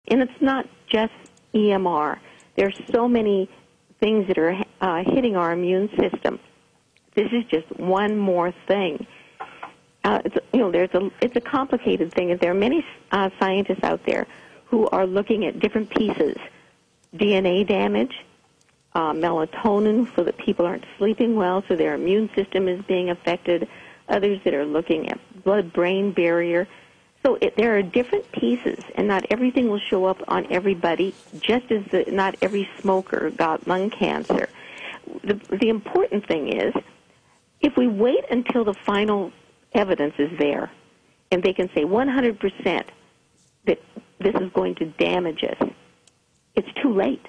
And it's not just EMR. There's so many things that are hitting our immune system. This is just one more thing. It's a complicated thing. And there are many scientists out there who are looking at different pieces: DNA damage, melatonin, so that people aren't sleeping well, so their immune system is being affected. Others that are looking at blood-brain barrier. So there are different pieces, and not everything will show up on everybody, just as not every smoker got lung cancer. The important thing is, if we wait until the final evidence is there, and they can say 100% that this is going to damage us, it's too late.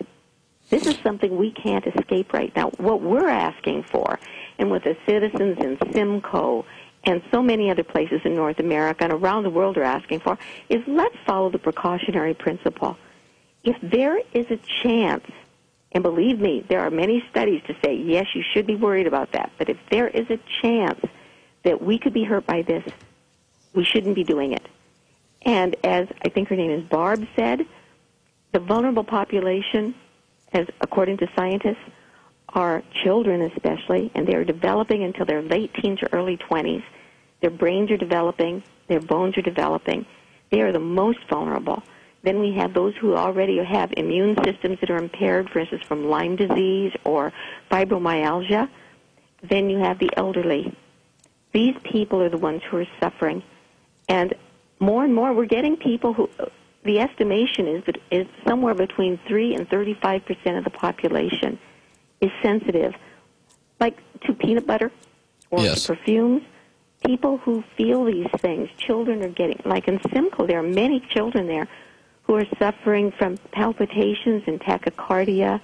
This is something we can't escape right now. What we're asking for, and what the citizens in Simcoe and so many other places in North America and around the world are asking for, is let's follow the precautionary principle. If there is a chance, and believe me, there are many studies to say, yes, you should be worried about that, but if there is a chance that we could be hurt by this, we shouldn't be doing it. And as I think her name is Barb said, the vulnerable population, as according to scientists, are children especially, and they're developing until their late teens or early 20s. Their brains are developing, their bones are developing. They are the most vulnerable. Then we have those who already have immune systems that are impaired, for instance, from Lyme disease or fibromyalgia. Then you have the elderly. These people are the ones who are suffering. And more we're getting people who, the estimation is that is somewhere between 3 and 35% of the population is sensitive, like to peanut butter or to perfumes. People who feel these things, children are getting, like in Simcoe, there are many children there who are suffering from palpitations and tachycardia,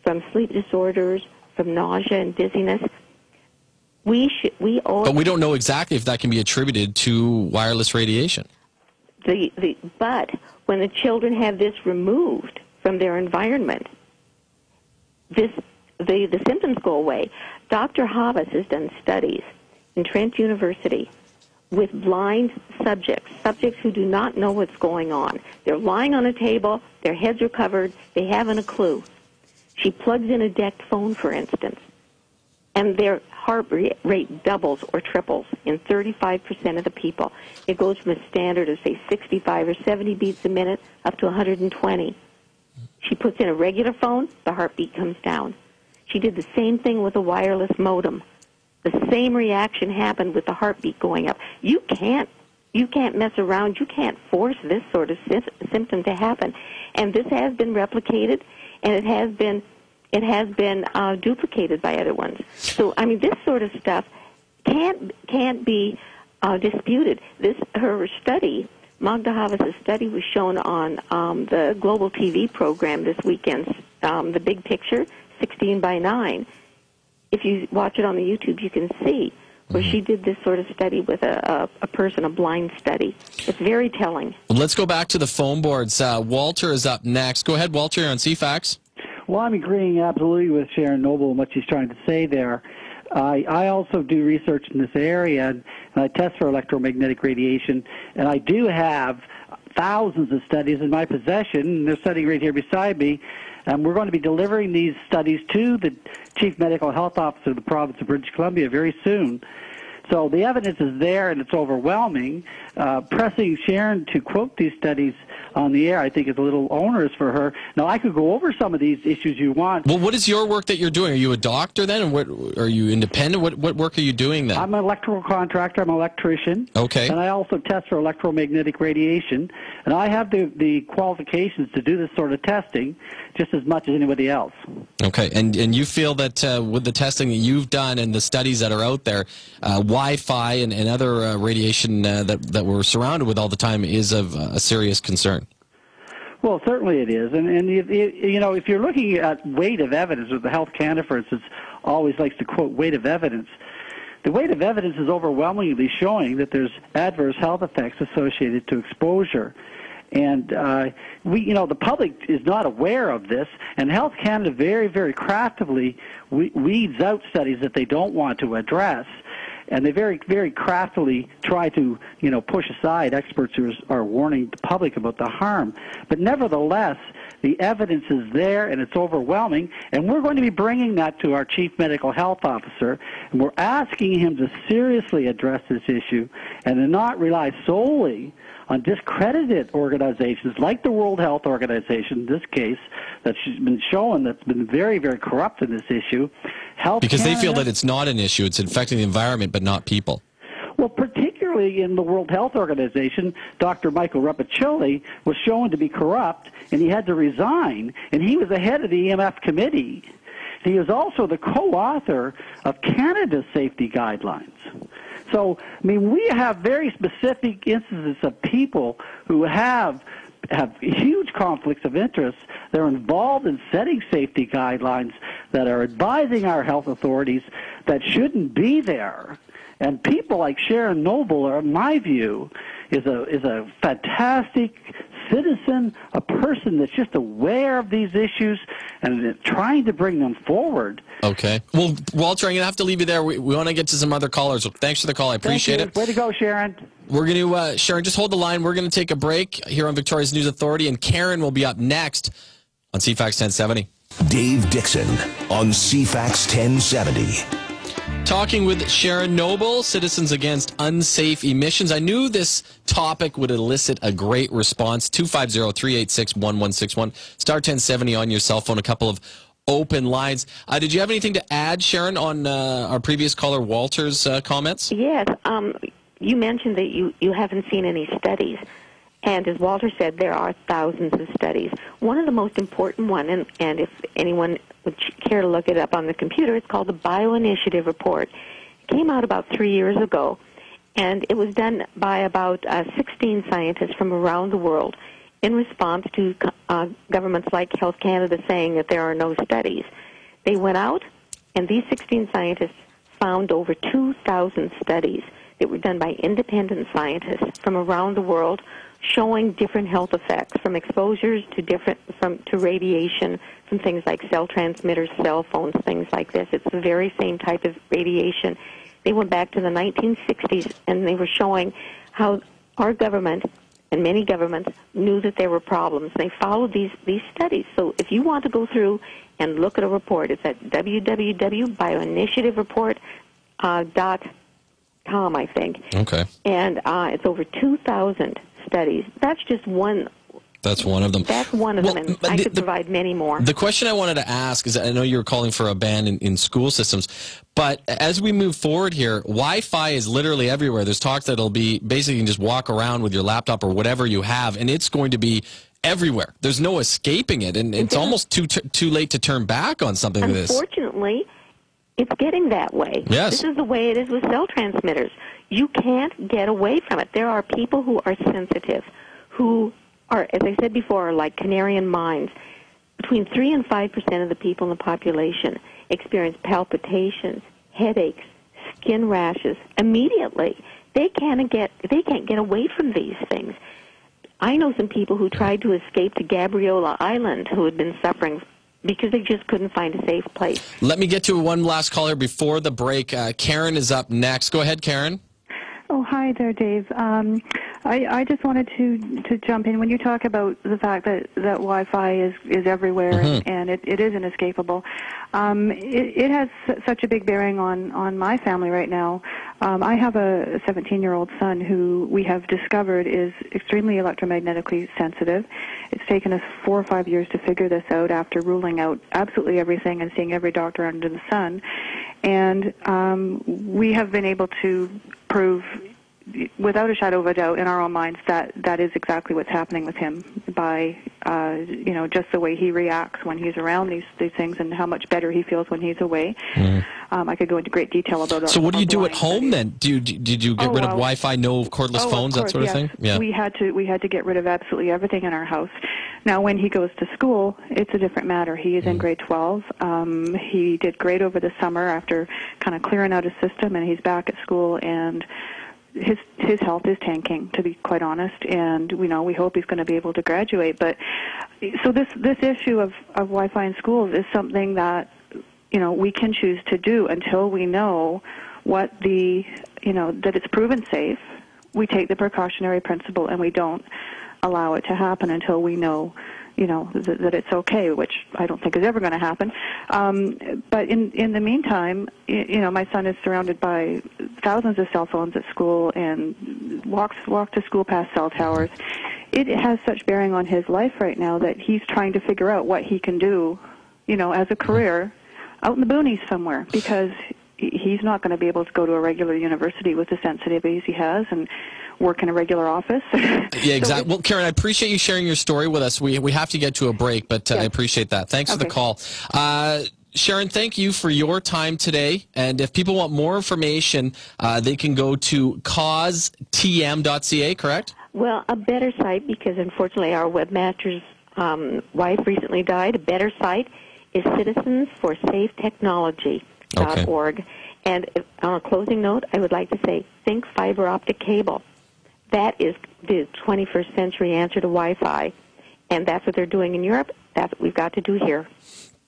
from sleep disorders, from nausea and dizziness. But we don't know exactly if that can be attributed to wireless radiation. But when the children have this removed from their environment, the symptoms go away. Dr. Havas has done studies in Trent University with blind subjects who do not know what's going on. They're lying on a table, their heads are covered, they haven't a clue. She plugs in a DECT phone, for instance, and their heart rate doubles or triples in 35% of the people. It goes from a standard of, say, 65 or 70 beats a minute up to 120. She puts in a regular phone, the heartbeat comes down. She did the same thing with a wireless modem. The same reaction happened with the heartbeat going up. You can't mess around. You can't force this sort of symptom to happen. And this has been replicated, and it has been duplicated by other ones. So, I mean, this sort of stuff can't be disputed. Her study, Magda Havas' study, was shown on the Global TV program this weekend, The Big Picture, 16 by 9. If you watch it on the YouTube, you can see where she did this sort of study with a person, a blind study. It's very telling. Let's go back to the phone boards. Walter is up next. Go ahead, Walter, you're on CFAX. Well, I'm agreeing absolutely with Sharon Noble and what she's trying to say there. I also do research in this area, and I test for electromagnetic radiation, and I do have thousands of studies in my possession, and they're sitting right here beside me. And we're going to be delivering these studies to the Chief Medical Health Officer of the province of British Columbia very soon. So the evidence is there, and it's overwhelming. Pressing Sharon to quote these studies on the air, I think, is a little onerous for her. Now, I could go over some of these issues you want. Well, what is your work that you're doing? Are you a doctor then? And what are you independent? What work are you doing then? I'm an electrical contractor. I'm an electrician. Okay. And I also test for electromagnetic radiation. And I have the qualifications to do this sort of testing just as much as anybody else. Okay. And you feel that with the testing that you've done and the studies that are out there, Wi-Fi and other radiation that we're surrounded with all the time is of a serious concern? Well, certainly it is. And you know, if you're looking at weight of evidence, or the Health Canada, for instance, always likes to quote weight of evidence, the weight of evidence is overwhelmingly showing that there's adverse health effects associated to exposure. And the public is not aware of this, and Health Canada very, very craftively weeds out studies that they don't want to address. and they very, very craftily try to, push aside experts who are warning the public about the harm. But nevertheless, the evidence is there, and it's overwhelming, and we're going to be bringing that to our Chief Medical Health Officer, and we're asking him to seriously address this issue and to not rely solely on discredited organizations like the World Health Organization, in this case, that's been shown that's been very, very corrupt in this issue. Because they feel that it's not an issue, it's infecting the environment, but not people. Well, particularly in the World Health Organization, Dr. Michael Rapicilli was shown to be corrupt, and he had to resign, and he was the head of the EMF committee. He was also the co-author of Canada's safety guidelines. So, we have very specific instances of people who have huge conflicts of interest. They're involved in setting safety guidelines that are advising our health authorities that shouldn't be there. And people like Sharon Noble, in my view, is a fantastic citizen, a person that's just aware of these issues and trying to bring them forward. Okay. Well, Walter, I'm going to have to leave you there. We want to get to some other callers. So thanks for the call. I appreciate it. Way to go, Sharon. We're going to, Sharon, just hold the line. We're going to take a break here on Victoria's News Authority, and Karen will be up next on CFAX 1070. Dave Dixon on CFAX 1070. Talking with Sharon Noble, Citizens Against Unsafe Emissions. I knew this topic would elicit a great response. 250-386-1161. Star 1070 on your cell phone. A couple of open lines. Did you have anything to add, Sharon, on our previous caller Walter's comments? Yes. You mentioned that you haven't seen any studies. And as Walter said, there are thousands of studies. One of the most important one, and if anyone would care to look it up on the computer, it's called the Bioinitiative Report. It came out about 3 years ago, and it was done by about 16 scientists from around the world in response to governments like Health Canada saying that there are no studies. They went out, and these 16 scientists found over 2,000 studies that were done by independent scientists from around the world, showing different health effects, from exposures to radiation, from things like cell transmitters, cell phones, things like this. It's the very same type of radiation. They went back to the 1960s, and they were showing how our government and many governments knew that there were problems. They followed these studies. So if you want to go through and look at a report, it's at www.bioinitiativereport.com, I think. Okay. And it's over 2,000 studies. That's just one. That's one of them. That's one of them, and I could provide many more. The question I wanted to ask is, I know you're calling for a ban in school systems, but as we move forward here, Wi-Fi is literally everywhere. There's talk that it'll be, basically you can just walk around with your laptop or whatever you have, and it's going to be everywhere. There's no escaping it, and it's almost too late to turn back on something like this. Unfortunately, it's getting that way. Yes. This is the way it is with cell transmitters. You can't get away from it. There are people who are sensitive, who are, as I said before, are like canary in mines. Between 3 and 5% of the people in the population experience palpitations, headaches, skin rashes immediately. They can't get away from these things. I know some people who tried to escape to Gabriola Island who had been suffering because they just couldn't find a safe place. Let me get to one last caller before the break. Karen is up next. Go ahead, Karen. Oh, hi there, Dave. I just wanted to jump in. When you talk about the fact that Wi-Fi is everywhere and it is inescapable, it has such a big bearing on my family right now. I have a 17-year-old son who we have discovered is extremely electromagnetically sensitive. It's taken us 4 or 5 years to figure this out after ruling out absolutely everything and seeing every doctor under the sun. And we have been able to prove without a shadow of a doubt in our own minds that is exactly what's happening with him by just the way he reacts when he's around these things and how much better he feels when he's away. I could go into great detail about it. So what do you do at home then? Did you get rid of Wi-Fi, no cordless phones, that sort of thing? Yeah. We had to get rid of absolutely everything in our house. Now, when he goes to school, it's a different matter. He is in grade 12. He did great over the summer after kind of clearing out his system, and he's back at school, and his health is tanking, to be quite honest, and we hope he's going to be able to graduate. But so this issue of Wi-Fi in schools is something that we can choose to do until we know what that it's proven safe, we take the precautionary principle and we don't allow it to happen until we know, that it's okay, which I don't think is ever going to happen. But in the meantime, my son is surrounded by thousands of cell phones at school and walk to school past cell towers. It has such bearing on his life right now that he's trying to figure out what he can do, as a career out in the boonies somewhere, because he's not going to be able to go to a regular university with the sensitivities he has and work in a regular office. Yeah, exactly. Well, Karen, I appreciate you sharing your story with us. We have to get to a break, but I appreciate that. Thanks for the call. Sharon, thank you for your time today. And if people want more information, they can go to causetm.ca, correct? Well, a better site, because unfortunately our webmaster's wife recently died. A better site is citizensforsafetechnology.org. And on a closing note, I would like to say, think fiber optic cable. That is the 21st century answer to Wi-Fi, and that's what they're doing in Europe. That's what we've got to do here.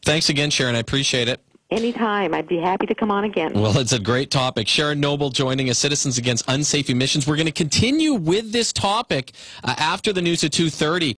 Thanks again, Sharon. I appreciate it. Anytime. I'd be happy to come on again. Well, it's a great topic. Sharon Noble joining us, Citizens Against Unsafe Emissions. We're going to continue with this topic after the news at 2:30.